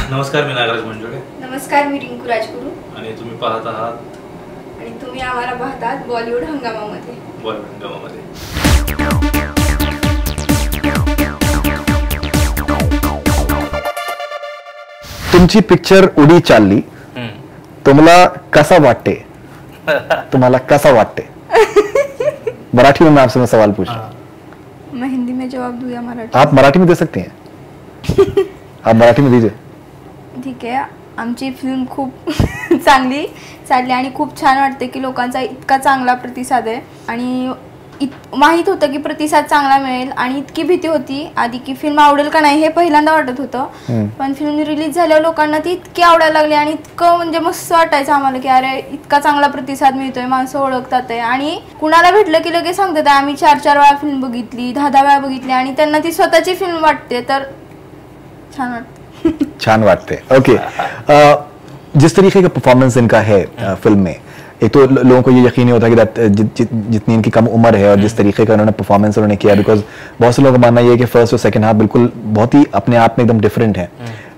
नमस्कार, मी नागराज मंजुळे. नमस्कार, मी रिंकू राजगुरू. आणि तुम्ही पाहत आहात आणि तुम्ही आम्हाला पाहतात बॉलिवूड हंगामामध्ये. बॉलिवूड हंगामामध्ये. तुमची पिक्चर उडी चालली, तुम्हाला कसा वाटते? तुम्हाला कसा वाटते? मराठी में मैं आपसे सवाल पूछ रहा हूँ. मैं हिंदी में जवाब दूं या मराठी? आप मराठी में दे सकते हैं. आप मराठी में दीजिए. ठीक आहे. आमची फिल्म खूप चांगली चालली आणि खूप छान वाटते की लोकांचा इतका चांगला प्रतिसाद आहे आणि माहीत होतं की प्रतिसाद चांगला मिळेल आणि इतकी भीती होती आधी की फिल्म आवडेल का नाही हे पहिल्यांदा वाटत होतं. पण फिल्म रिलीज झाल्यावर लोकांना ती इतकी आवडायला लागली आणि इतकं म्हणजे मस्त वाटायचं आम्हाला की अरे इतका चांगला प्रतिसाद मिळतोय, माणसं ओळखतात आहे आणि कुणाला भेटलं की लगेच सांगतात आम्ही 4-4 वेळा फिल्म बघितली, 10-10 वेळा बघितली आणि त्यांना ती स्वतःची फिल्म वाटते. तर छान वाटते. छान वाटते. ओके. जिस तरीके का परफॉर्मेंस इनका है फिल्म में, एक तो लोगों को ये यकीन नहीं होता कि जितनी इनकी कम उम्र है और जिस तरीके का उन्होंने परफॉर्मेंस उन्होंने किया, बिकॉज बहुत से लोगों का मानना ये है कि फर्स्ट और सेकंड हाफ बिल्कुल बहुत ही अपने आप में एकदम डिफरेंट है.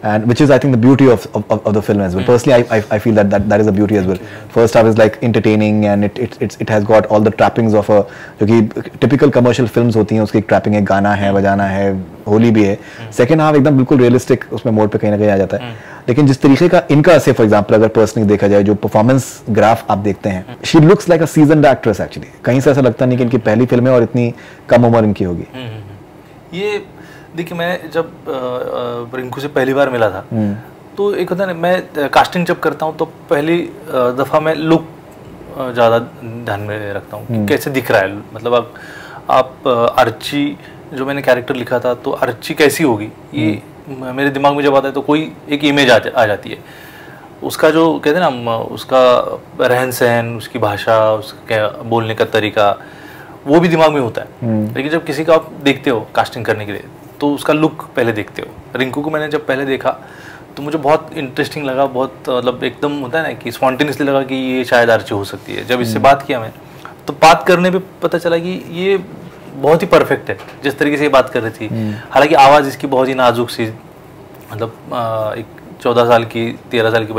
And which is I think the beauty of the film as well. Personally, I feel that is the beauty as well. First half is like entertaining and it has got all the trappings of a जो कि typical commercial films होती हैं उसकी एक trapping है, गाना है, बजाना है, होली भी है. Second half एकदम बिल्कुल realistic उसमें मोड पे कहीं ना कहीं आ जाता है. लेकिन जिस तरीके का इनका से फॉर एग्जाम्पल अगर पर्सनली देखा जाए जो परफॉर्मेंस ग्राफ आप देखते हैं, she looks like a seasoned actress actually. कहीं से ऐसा लगता नहीं कि इनकी पहली फिल्म है और इतनी कम उम्र इनकी होगी. ये देखिए, मैं जब रिंकू से पहली बार मिला था तो एक होता है ना, मैं कास्टिंग जब करता हूँ तो पहली दफ़ा मैं लुक ज़्यादा ध्यान में रखता हूँ कि कैसे दिख रहा है. मतलब आप अर्ची जो मैंने कैरेक्टर लिखा था तो अर्ची कैसी होगी ये मेरे दिमाग में जब आता है तो कोई एक इमेज आ जाती है. उसका जो कहते हैं ना, उसका रहन सहन, उसकी भाषा, उसका बोलने का तरीका वो भी दिमाग में होता है. लेकिन जब किसी का आप देखते हो कास्टिंग करने के लिए तो उसका लुक पहले देखते हो. रिंकू को मैंने जब पहले देखा तो मुझे बहुत इंटरेस्टिंग लगा, बहुत मतलब एकदम होता है ना कि स्पॉन्टेनियसली लगा कि ये शायद अर्ची हो सकती है. जब इससे बात किया मैं तो बात करने पे पता चला कि ये बहुत ही परफेक्ट है जिस तरीके से ये बात कर रही थी. हालांकि आवाज़ इसकी बहुत ही नाजुक सी, मतलब एक 14 साल की 13 साल की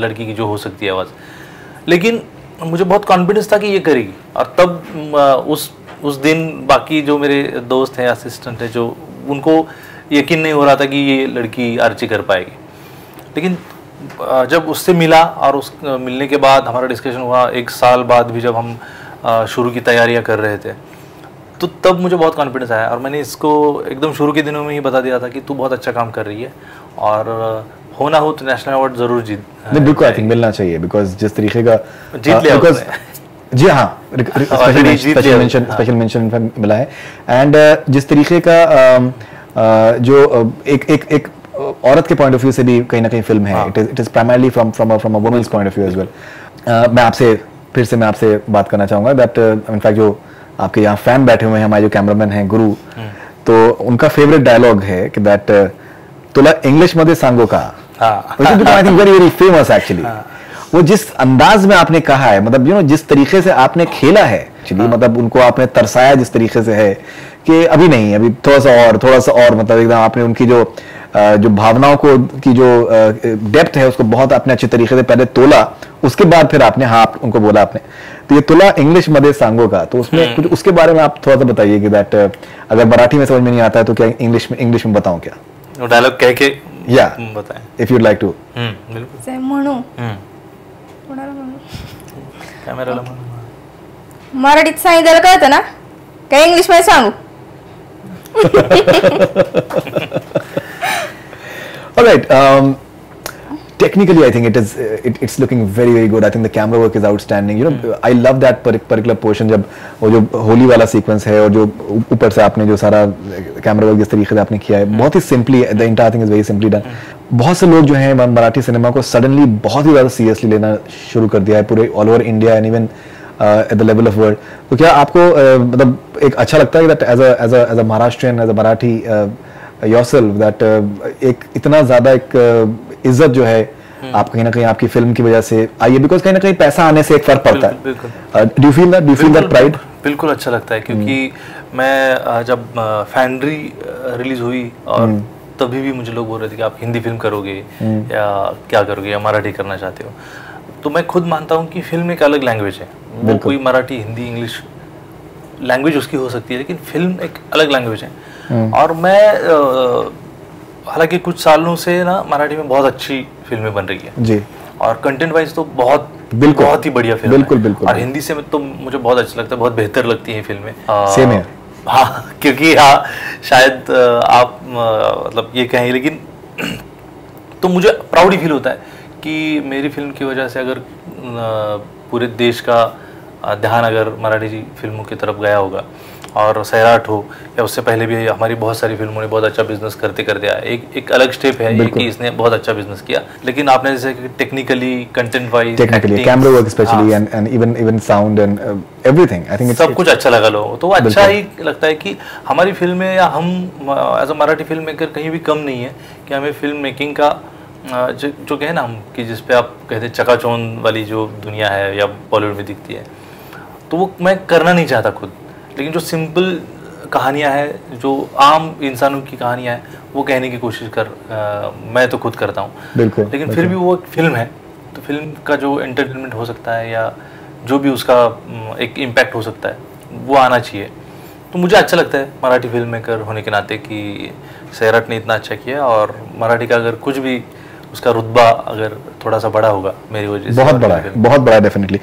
लड़की की जो हो सकती है आवाज़, लेकिन मुझे बहुत कॉन्फिडेंस था कि ये करेगी. और तब उस दिन बाकी जो मेरे दोस्त हैं, असिस्टेंट हैं, जो उनको यकीन नहीं हो रहा था कि ये लड़की अर्ची कर पाएगी. लेकिन जब उससे मिला और उस मिलने के बाद हमारा डिस्कशन हुआ, 1 साल बाद भी जब हम शुरू की तैयारियां कर रहे थे तो तब मुझे बहुत कॉन्फिडेंस आया और मैंने इसको एकदम शुरू के दिनों में ही बता दिया था कि तू बहुत अच्छा काम कर रही है और होना हो तो नेशनल अवार्ड जरूर जीत. बिल्कुल, आई थिंक मिलना चाहिए बिकॉज जिस तरीके का जीत लिया जी हाँ, स्पेशल मेंशन मिला है. एंड जिस तरीके का जो एक औरत के पॉइंट ऑफ व्यू से भी कहीं ना कहीं फिल्म है. It is primarily from a women's point of view as well. मैं आपसे बात करना चाहूँगा दैट इनफैक्ट जो आपके यहाँ फैन बैठे हुए हैं, हमारे जो कैमरामैन हैं गुरु, तो उनका फेवरेट डायलॉग है कि दैट तुला इंग्लिश मध्ये सांगू का, I think very famous actually. वो जिस अंदाज में आपने कहा है, मतलब जिस तरीके से आपने खेला है एक्चुअली, मतलब उनको आपने तरसाया जिस तरीके से है कि अभी नहीं, अभी थोड़ा सा और मतलब एकदम आपने उनकी जो भावनाओं को की जो डेप्थ है उसको बहुत आपने अच्छे तरीके से पहले तोला, उसके बाद फिर आपने उनको बोला आपने. तो ये तुला इंग्लिश मध्ये सांगो का, तो उसमें कुछ उसके बारे में आप थोड़ा सा बताइए कि दैट अगर मराठी में समझ में नहीं आता है तो क्या इंग्लिश में बताऊं क्या? वो डायलॉग कह के या बताएं इफ यूड लाइक टू. बिल्कुल म्हणू कॅमेराला मराठीत सांगितलं कळतं ना, काय इंग्लिश मध्ये सांगू? All right. Technically, I think it's looking very good. I think the camera work is outstanding. I love that particular portion जब वो जो होली वाला सीक्वेंस है और जो ऊपर से आपने जो सारा कैमरा वर्क जिस तरीके से आपने किया है, बहुत ही simply, the entire thing is very simply done. बहुत से लोग जो हैं मराठी सिनेमा को सडनली बहुत ही ज़्यादा सीरियसली लेना शुरू कर दिया है पूरे all over India and even at the level of world. तो क्या आपको मतलब एक अच्छा लगता है that as a Maharashtrian, as a Marathi yourself, that एक इतना ज़्यादा एक इज्जत जो है आप कहीं ना कहीं आपकी फिल्म की वजह से आई है, बिकॉज कहीं ना कहीं पैसा आने से एक फर्क पड़ता है. Do you feel that pride? बिल्कुल अच्छा लगता है क्योंकि मैं जब फैंड्री रिलीज हुई और तभी भी मुझे लोग बोल रहे थे कि आप हिंदी फिल्म करोगे या क्या करोगे या मराठी करना चाहते हो। तो मैं खुद मानता हूँ कि फिल्म एक अलग लैंग्वेज है, वो कोई मराठी हिंदी इंग्लिश लैंग्वेज उसकी हो सकती है, लेकिन फिल्म एक अलग लैंग्वेज है। और मैं हालांकि कुछ सालों से ना मराठी में बहुत अच्छी फिल्में बन रही है जी, और कंटेंट वाइज तो बहुत ही बढ़िया फिल्म बिल्कुल है। बिल्कुल। और हिंदी से तो मुझे बहुत अच्छा लगता है, बहुत बेहतर लगती है फिल्में। सेम है। हाँ, क्योंकि हाँ शायद आप मतलब ये कहें, लेकिन तो मुझे प्राउड ही फील होता है कि मेरी फिल्म की वजह से अगर पूरे देश का ध्यान अगर मराठी फिल्मों की तरफ गया होगा, और सैराट हो या उससे पहले भी हमारी बहुत सारी फिल्मों ने बहुत अच्छा बिजनेस करते आया। एक अलग स्टेप है ये कि इसने बहुत अच्छा बिजनेस किया, लेकिन आपने जैसे technically, content wise, technically, camera work specially and even sound and everything, I think सब कुछ अच्छा लगा लोगों, तो अच्छा ही लगता है कि हमारी फिल्में या हम as a Marathi film maker कहीं भी कम नहीं है कि हमें फिल्म मेकिंग का जो कहे ना हम कि जिस पे आप कहते हैं चकाचौंध वाली जो दुनिया है या बॉलीवुड में दिखती है, तो वो मैं करना नहीं चाहता खुद। लेकिन जो सिंपल कहानियां हैं, जो आम इंसानों की कहानियां हैं, वो कहने की कोशिश मैं तो खुद करता हूँ। लेकिन फिर भी वो एक फिल्म है, तो फिल्म का जो एंटरटेनमेंट हो सकता है या जो भी उसका एक इम्पैक्ट हो सकता है वो आना चाहिए। तो मुझे अच्छा लगता है मराठी फिल्म मेकर होने के नाते कि सैराट ने इतना अच्छा किया, और मराठी का अगर कुछ भी उसका रुतबा अगर थोड़ा सा बड़ा होगा मेरी वजह से, बहुत बड़ा है, बहुत बड़ा, डेफिनेटली।